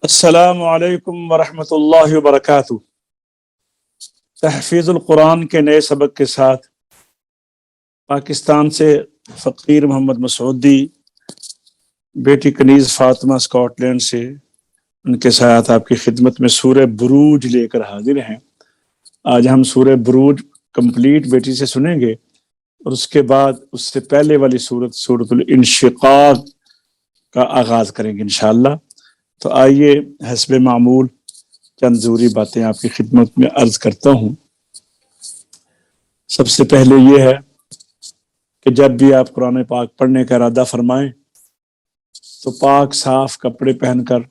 अस्सलामु अलैकुम वरहमतुल्लाहि वबरकातुहू। तहफ़ीज़ुल कुरान के नए सबक के साथ पाकिस्तान से फ़कीर मोहम्मद मसूदी, बेटी कनीज़ फ़ातिमा स्कॉटलैंड से, उनके साथ आपकी खिदमत में सूरह बुरूज लेकर हाजिर हैं। आज हम सूरह बुरूज कंप्लीट बेटी से सुनेंगे और उसके बाद उससे पहले वाली सूरत सूरतुल इंशिक़ाक़ का आगाज़ करेंगे इंशाअल्लाह। तो आइए हस्बे मामूल चंद ज़रूरी बातें आपकी खिदमत में अर्ज करता हूँ। सबसे पहले ये है कि जब भी आप कुरान पाक पढ़ने का इरादा फरमाएं तो पाक साफ कपड़े पहनकर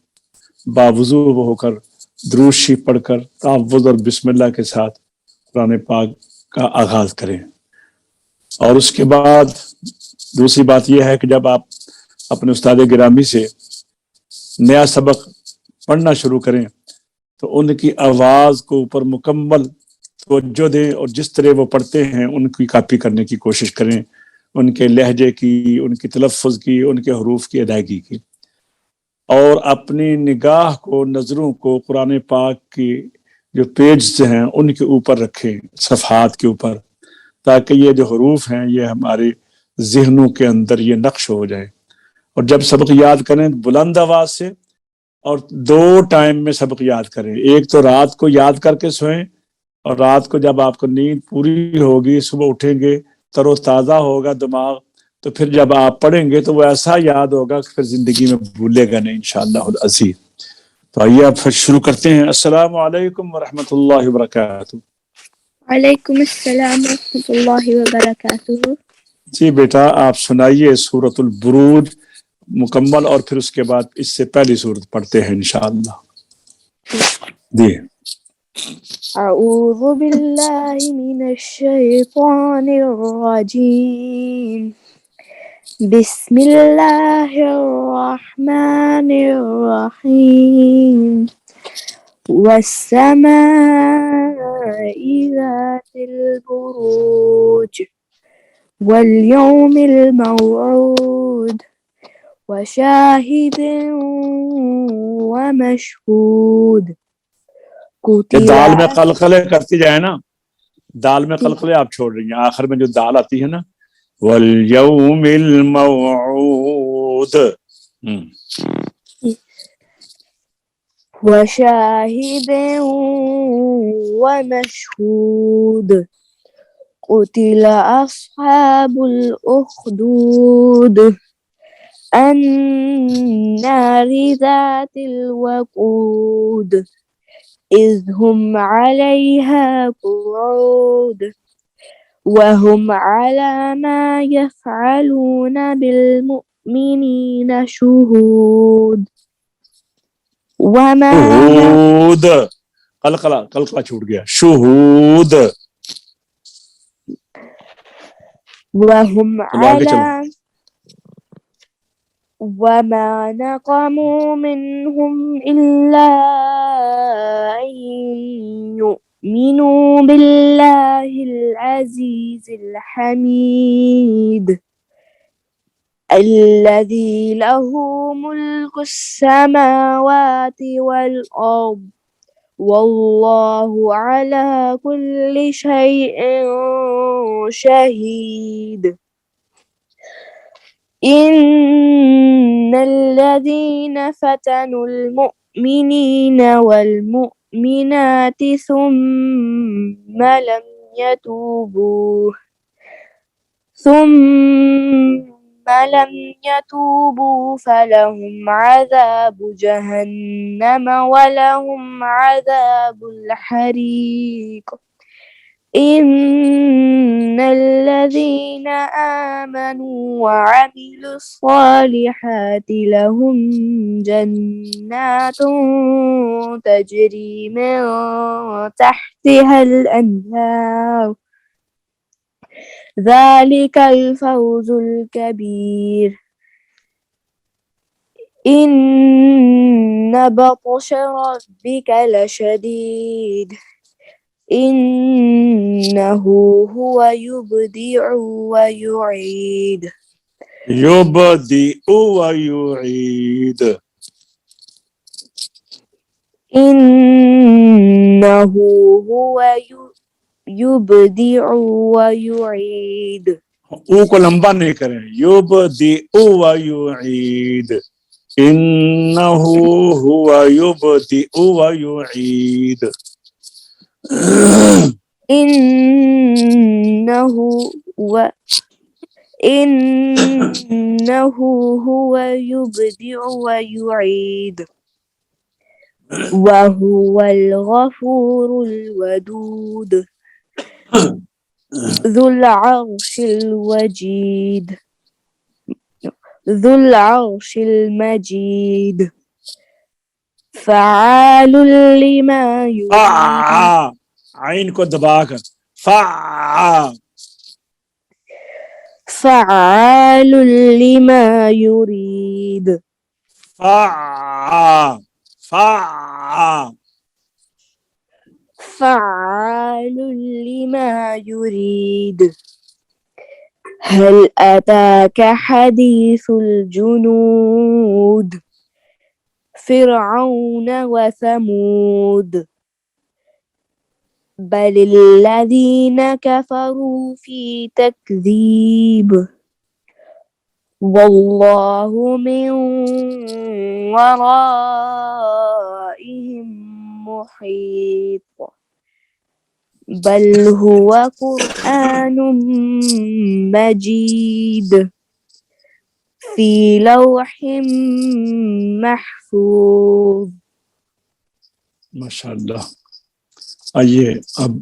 बावुज़ू होकर दुरूद शरीफ पढ़कर तावुज़ और बिस्मिल्लाह के साथ कुरान पाक का आगाज़ करें। और उसके बाद दूसरी बात यह है कि जब आप अपने उस्ताद गिरामी से नया सबक पढ़ना शुरू करें तो उनकी आवाज़ को ऊपर मुकम्मल तवज्जो दें और जिस तरह वो पढ़ते हैं उनकी कॉपी करने की कोशिश करें, उनके लहजे की, उनकी तलफ़्फ़ुज़ की, उनके हरूफ की अदायगी की, और अपनी निगाह को, नज़रों को कुरान पाक की जो पेज हैं उनके ऊपर रखें, सफ़हात के ऊपर, ताकि ये जो हरूफ हैं ये हमारे ज़हनों के अंदर ये नक्श हो जाए। और जब सबक याद करें बुलंद आवाज़ से और दो टाइम में सबक याद करें। एक तो रात को याद करके सोएं और रात को जब आपको नींद पूरी होगी, सुबह उठेंगे तरोताज़ा होगा दिमाग, तो फिर जब आप पढ़ेंगे तो वो ऐसा याद होगा कि फिर जिंदगी में भूलेगा नहीं इंशाअल्लाह अज़ीज़। तो आइए आप फिर शुरू करते हैं। अस्सलामु अलैकुम वरहमतुल्लाहि वबरकातुहू। वालेकुम अस्सलाम रहमतुल्लाहि व बरकातुहू। जी बेटा, आप सुनाइए सूरतुल बुरूज मुकम्मल और फिर उसके बाद इससे पहली सूरत पढ़ते हैं इंशाअल्लाह। जी। अऊज़ु बिल्लाहि मिनश शैतानिर रजीम। बिस्मिल्लाहिर रहमानिर रहीम। वस्समाइ ज़ातिल बुरूज वल यौमिल मौऊद वशाहिदिन व मशहूद। ये दाल में कुतिला कलकले करती जाए ना, दाल में कलकले आप छोड़ रही हैं, आखिर में जो दाल आती है ना, वल यौमिल मौऊद। वशाहिदिन व मशहूद। कुतिला अस्हाबुल उखदूद अन्नारि ज़ातिल वक़ूद इज़ हुम अलैहा क़ुऊद वहुम अला मा यफ़अलून बिल मुमिनीन शुहूद। वमा शुहूद, कलकला कलकला छूट गया, शुहूद। वहुम चलो आगे अला चलो। वमा नक़मू मिनहुम इल्ला अन युमिनू बिल्लाहिल अज़ीज़िल हमीद अल्लज़ी लहू मुल्कुस समावाति वल अर्द वल्लाहु अला कुल्लि शैइन शहीद। इन्नल्लज़ीन फतनुल मुमिनीन वल मुमिनाति सुम्मा लम यतूबू फलहुम अज़ाबु जहन्नम वलहुम अज़ाबुल हरीक। इन्नल्लज़ीन आमनू वअमिलुस्सॉलिहाति लहुम जन्नातुन तजरी मिन तहतिहल अन्हार ज़ालिकल फौज़ुल कबीर। इन्न बत्श रब्बिक लशदीद इन्नहु हुवा युबदिउ व युईद। युबदिउ व युईद। इन्नहु हुवा युबदिउ व युईद। ऊ को लंबा नहीं करें, युबदिउ व युईद, इन्नहु हुवा युबदिउ व युईद। इन्नहु व इन्नहु हुवा युबदिउ व युईद व हुवल गफूरुल वदूद ذुल अर्शिल वजीद ذुल अर्शिल मजीद फ़अालुल लिमा युरीद। आइन को दबाकर फा, फ़अालुल लिमा युरीद। फा, फा, फ़अालुल लिमा युरीद। हल अताक हदीसुल जुनूद फ़िरऔन व समूद बलिल्लज़ीन कफ़रू फ़ी तकज़ीब वल्लाहु मिन वराइहिम मुहीत बल हुवा कुरआनुम मजीद फ़ी लौहिम महफूज़। माशाअल्लाह। आइए अब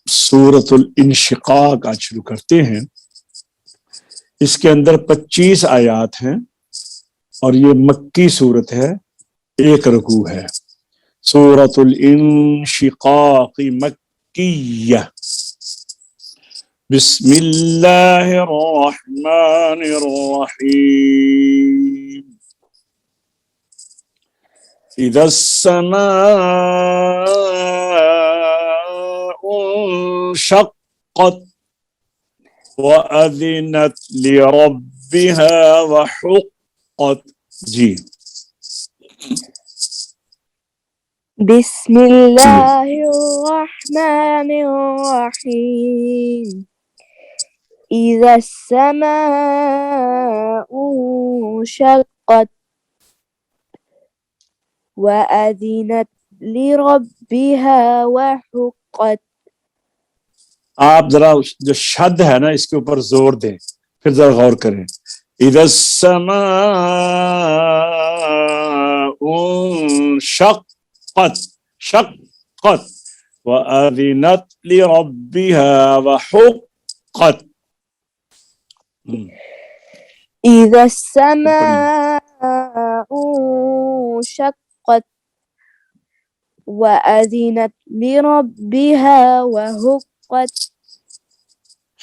सूरतुल इंशिकाक आज शुरू करते हैं। इसके अंदर 25 आयात हैं और ये मक्की सूरत है, एक रुकू है। सूरतुल इंशिकाक मक्किय्या। बिस्मिल्लाहिर्रहमानिर्रहीम। इदस्समाउ शक्कत व अज़िनत लिरब्बिहा व हुक्कत। जी बिस्मिल्लाहिर्रहमानिर्रहीम। इज़्ज़स्समाउ शक्कत व अज़िनत लिरब्बिहा व हुक्कत। आप जरा जो शद है ना इसके ऊपर जोर दें, फिर जरा गौर करें। इदस्समाउ शक्कत, शक्कत व अज़िनत लिरब्बिहा व हुक्कत। इज़्ज़स्समाउ शक्कत व अज़िनत लिरब्बिहा व हुक्कत।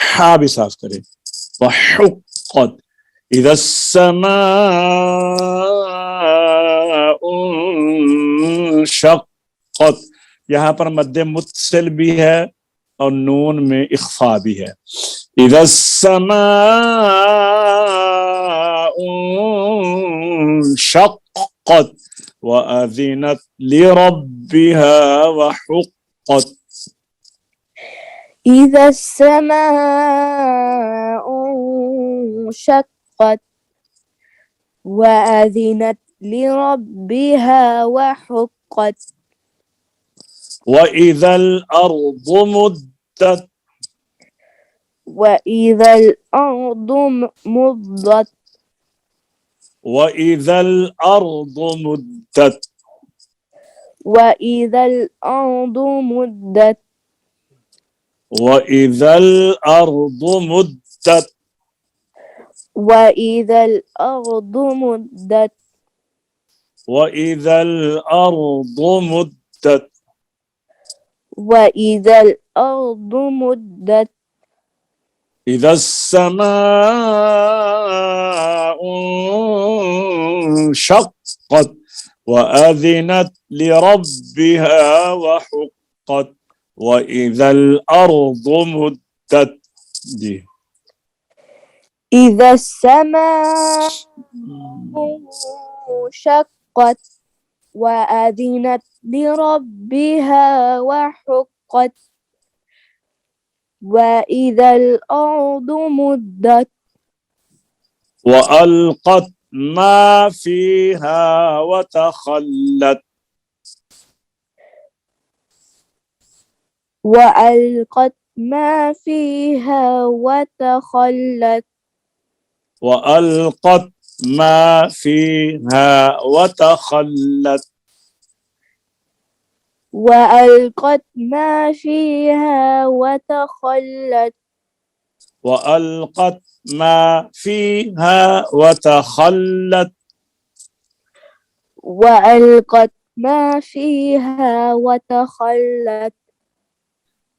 हा भी साफ करें। व हुक्कत। इदस्समाउ शक्कत। यहाँ पर मद्दे मुत्सिल भी है और नून में इख्फा भी है। इदस्समाउ शक्कत व अज़िनत लिरब्बिहा व हुक्कत। इज़्ज़स्समाउ शक्कत व अज़िनत लिरब्बिहा व हुक्कत। व इज़ल अर्दु मुद्दत। व इज़ल अर्दु मुद्दत। व इज़ल अर्दु मुद्दत। व इज़ल अर्दु मुद्दत। व इज़ल अर्दु मुद्दत। व इज़ल अर्दु मुद्दत। व इज़ल अर्दु मुद्दत। व इज़ल अर्दु मुद्दत। इदस्समाउ शक्कत व अज़िनत लिरब्बिहा व हुक्कत। व इज़ल अर्दु मुद्दत। जी इज़्ज़स्समाउ शक्कत وأذنت لربها وحقت وإذا الأرض مدت وألقت ما فيها وتخلت وألقت ما فيها وتخلت وألقت ما فيها وتخلت وألقت ما فيها وتخلت وألقت ما فيها وتخلت وألقت ما فيها وتخلت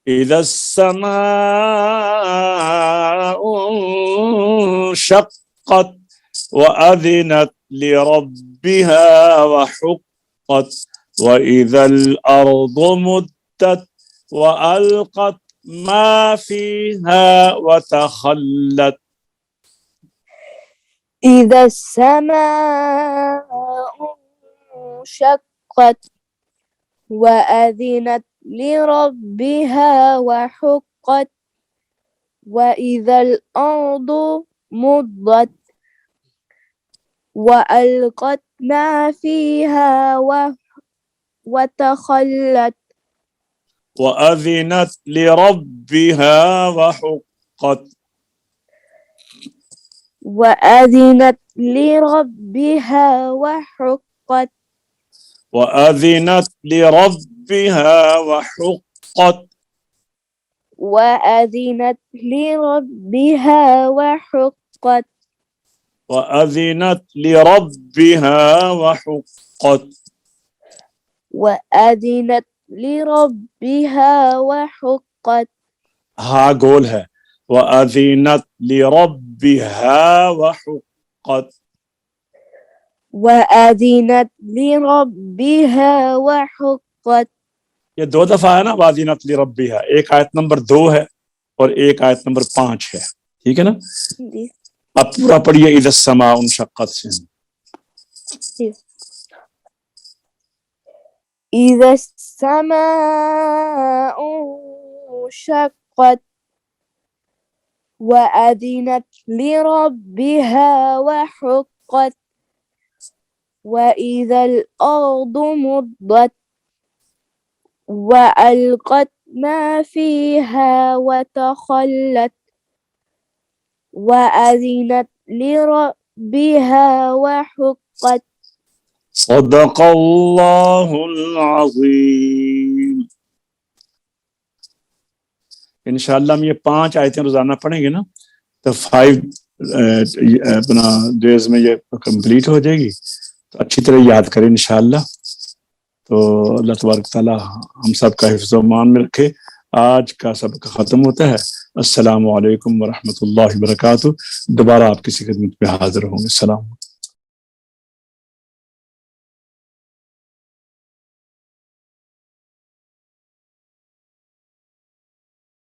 إذا السماء انشقت وأذنت لربها وحقت وإذا الأرض مدت وألقت ما فيها وتخلت إذا السماء انشقت وأذنت لربها وحقت وإذا الأرض مدت وألقت ما فيها وتخلت وأذنت لربها وحقت وأذنت لربها وحقت وأذنت لربها وحقت وأذنت لربها وحقت وأذنت لربها وحقت وأذنت لربها وحقت ها गोल है وأذنت لربها وحقت وأذنت لربها وحقت ये दो दफा है ना वादिनत लिरब्बिहा एक आयत नंबर 2 है और एक आयत नंबर 5 है ठीक है ना अब पूरा पढ़िए इज़ा समाउ इंशक्कत से إذا السماء انشقت وأذنت لربها وحقت وإذا الأرض مدت وألقت ما فيها وتخلت وأذنت لربها وحقت صدق الله العظीम इंशाल्लाह हम ये 5 आयतें रोजाना पढ़ेंगे ना तो 5 अपना डेज में ये कंप्लीट हो जाएगी तो अच्छी तरह याद करें इंशाल्लाह तो अल्लाह तबारक तआला हम सब का हिफ्ज़ मान में रखे आज का सबक खत्म होता है अस्सलामु अलैकुम व रहमतुल्लाहि व बरकातहू दोबारा आपकी खिदमत में हाजिर होंगे सलाम